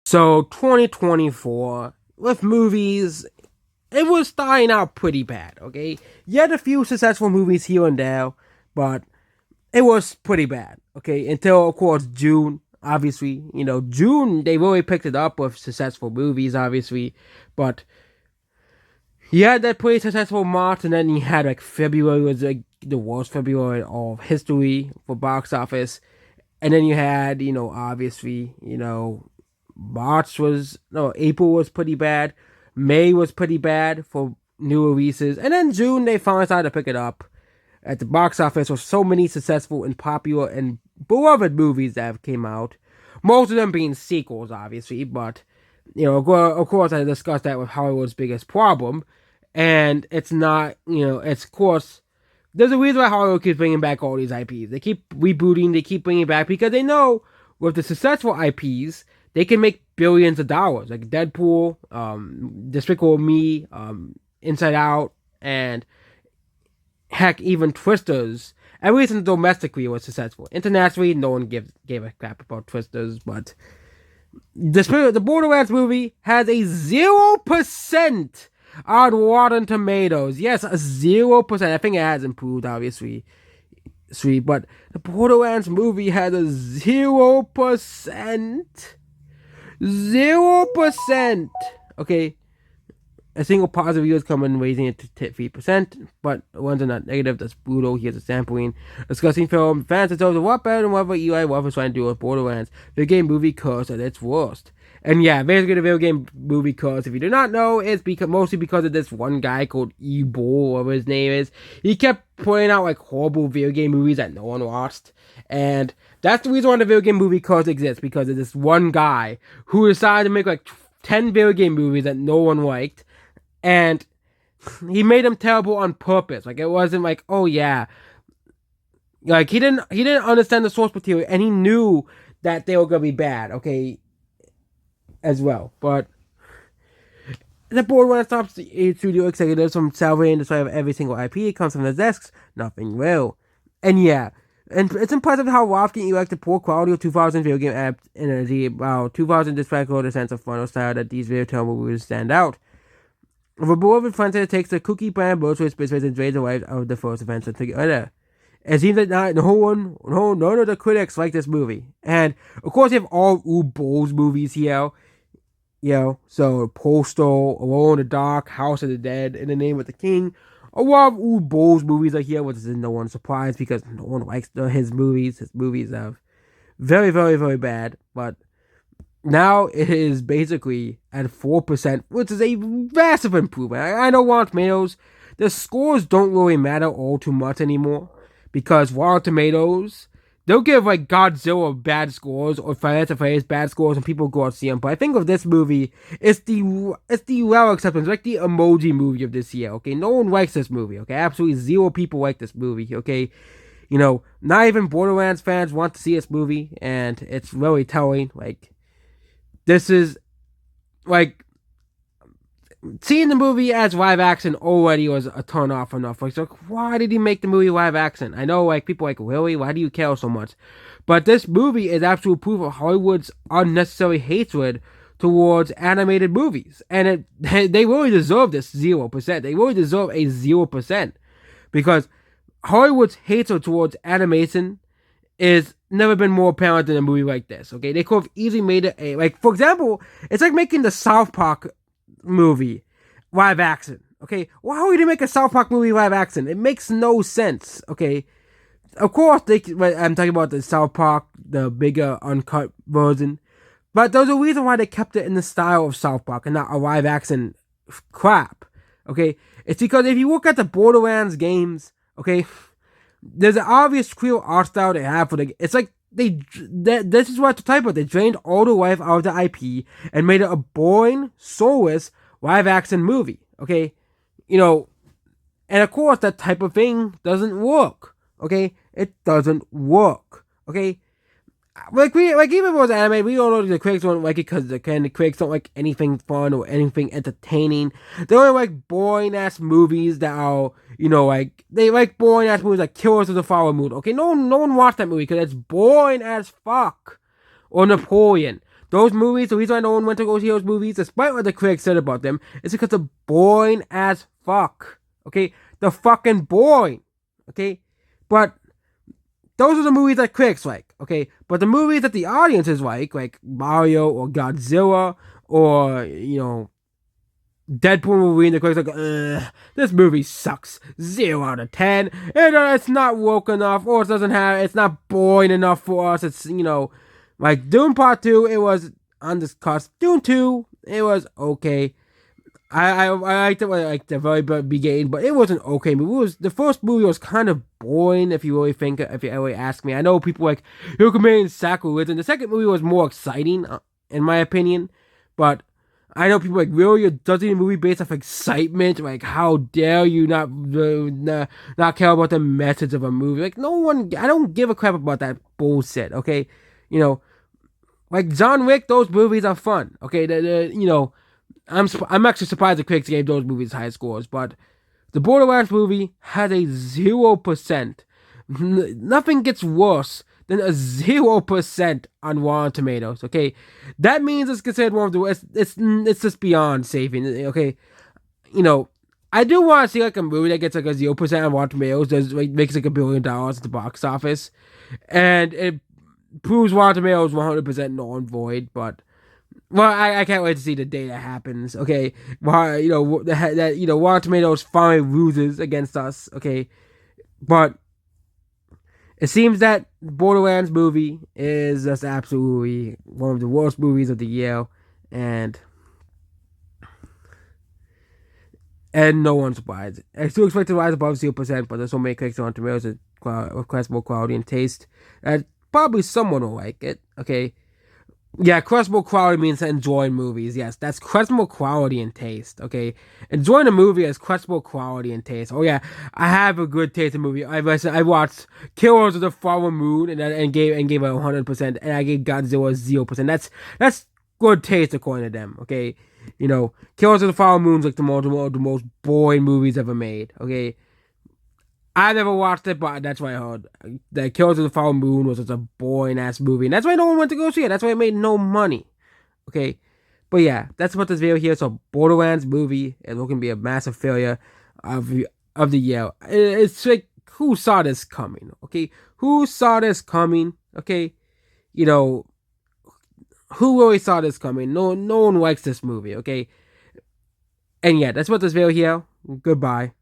So 2024 with movies, it was starting out pretty bad. Okay, you had a few successful movies here and there, but it was pretty bad. Okay, until of course June. Obviously, June they really picked it up with successful movies. Obviously, but you had that pretty successful March, and then you had like February was like the worst February of history for box office. And then you had, obviously, March was no April was pretty bad. May was pretty bad for new releases. And then June they finally started to pick it up at the box office with so many successful and popular and beloved movies that have came out. Most of them being sequels, obviously, but of course, I discussed that with Hollywood's biggest problem, and it's not, it's of course there's a reason why Hollywood keeps bringing back all these IPs. They keep rebooting, they keep bringing back because they know with the successful IPs, they can make billions of dollars, like Deadpool, Despicable Me, Inside Out, and heck, even Twisters. At least in domestically, it was successful. Internationally, no one gave a crap about Twisters, but the Borderlands movie has a 0% on Rotten Tomatoes. Yes, a 0%. I think it has improved, obviously, sweet, but the Borderlands movie has a 0%. 0%. Okay, a single positive review is coming, raising it to 3%, but ones are not negative. That's brutal. Here's a sampling. Discussing film. Fans deserve a lot better than whatever Eli Roth is trying to do with Borderlands. The game movie curse at its worst. And yeah, basically the video game movie curse, if you do not know, is mostly because of this one guy called Ebo, whatever his name is. He kept putting out like horrible video game movies that no one watched. And that's the reason why the video game movie curse exists, because of this one guy who decided to make like 10 video game movies that no one liked, and he made them terrible on purpose. Like, it wasn't like, oh yeah, like he didn't understand the source material, and he knew that they were gonna be bad. Okay, as well, but the board when it stops the studio executives from salvaging the side of every single IP that comes from the desks. Nothing will, and yeah. And it's impressive how Roth can elect the poor quality of 2000 video game app energy, while 2000 despite the sense of fun or style that these video terrible movies stand out. The beloved franchise takes the cookie brand Bullshit space and drains the life of the first adventure together. It seems that none of the critics like this movie. And of course, you have all Uwe Boll's movies here. So Postal, Alone in the Dark, House of the Dead, In the Name of the King. A lot of Uwe Boll's movies are here, which is no one's surprise because no one likes his movies. His movies are very, very, very bad. But now it is basically at 4%, which is a massive improvement. I know Rotten Tomatoes, the scores don't really matter all too much anymore because Rotten Tomatoes, they'll give like Godzilla bad scores or Finance Affairs bad scores and people go out to see them. But I think of this movie, it's the well acceptance, like the Emoji movie of this year. Okay, no one likes this movie. Okay, absolutely zero people like this movie. Okay, not even Borderlands fans want to see this movie, and it's really telling. Like, this is like seeing the movie as live action already was a turn off enough. Like, why did he make the movie live action? I know, like, people are like, really? Why do you care so much? But this movie is absolute proof of Hollywood's unnecessary hatred towards animated movies, and they really deserve this 0%. They really deserve a 0% because Hollywood's hatred towards animation is never been more apparent in a movie like this. Okay, they could have easily made it like, for example, it's like making the South Park movie live action. Okay, why would you make a South Park movie live action? It makes no sense. Okay, of course I'm talking about the South Park, the bigger uncut version, but there's a reason why they kept it in the style of South Park and not a live action crap. Okay, it's because if you look at the Borderlands games, okay, there's an obvious clear art style they have for the. It's like this is what the type of. They drained all the life out of the IP and made it a boring, soulless live action movie. Okay, and of course that type of thing doesn't work. Okay, it doesn't work. Okay, like even if it was anime, we all know the critics don't like it because the critics don't like anything fun or anything entertaining. They only like boring ass movies that are, like they like boring ass movies like Killers of the Flower Moon. Okay, no one watched that movie because it's boring as fuck. Or Napoleon. those movies, the reason why no one went to go see those movies, despite what the critics said about them, is because they're boring as fuck. Okay? They're fucking boring. Okay? But those are the movies that critics like. Okay? But the movies that the audiences like Mario or Godzilla or, Deadpool movie, and the critics like, this movie sucks. 0 out of 10. It's not woke enough, or it's not boring enough for us. It's, like Dune Part 2, it was undiscussed. Dune 2, it was okay. I liked it like the very beginning, but it was an okay movie. The first movie was kind of boring if you really ask me. I know people like, you're committing sacrilege, and the second movie was more exciting, in my opinion, but I know people like, really, you're judging a movie based off excitement? Like, how dare you not care about the message of a movie? Like, no one, I don't give a crap about that bullshit, okay? Like John Wick, those movies are fun, okay? I'm actually surprised the critics gave those movies high scores, but the Borderlands movie had a 0%. Nothing gets worse than a 0% on Rotten Tomatoes. Okay, that means it's considered one of the worst. It's just beyond saving. Okay, I do want to see like a movie that gets like a 0% on Rotten Tomatoes, makes like $1 billion at the box office, and it proves Rotten Tomatoes 100% null and void. But I can't wait to see the day that happens. Okay, Rotten Tomatoes finally loses against us. Okay, but it seems that Borderlands movie is just absolutely one of the worst movies of the year, and no one's surprised. I still expect to rise above 0%, but there's so many critics on Tomatoes of questionable quality and taste that probably someone will like it. Okay. Yeah, questionable quality means enjoying movies. Yes, that's questionable quality and taste. Okay, enjoying a movie is questionable quality and taste. Oh yeah, I have a good taste in movie. I watched Killers of the Flower Moon and gave it 100%, and I gave Godzilla 0%. That's good taste according to them. Okay, Killers of the Flower Moon is like the most boring movies ever made. Okay. I never watched it, but that's what I heard. The Killers of the Flower Moon was just a boring ass movie, and that's why no one went to go see it. That's why it made no money. Okay, but yeah, that's what this video here. So Borderlands movie is looking to be a massive failure of the year. It's like, who saw this coming? Okay, who saw this coming? Okay, who really saw this coming? No one likes this movie. Okay, and yeah, that's what this video here. Goodbye.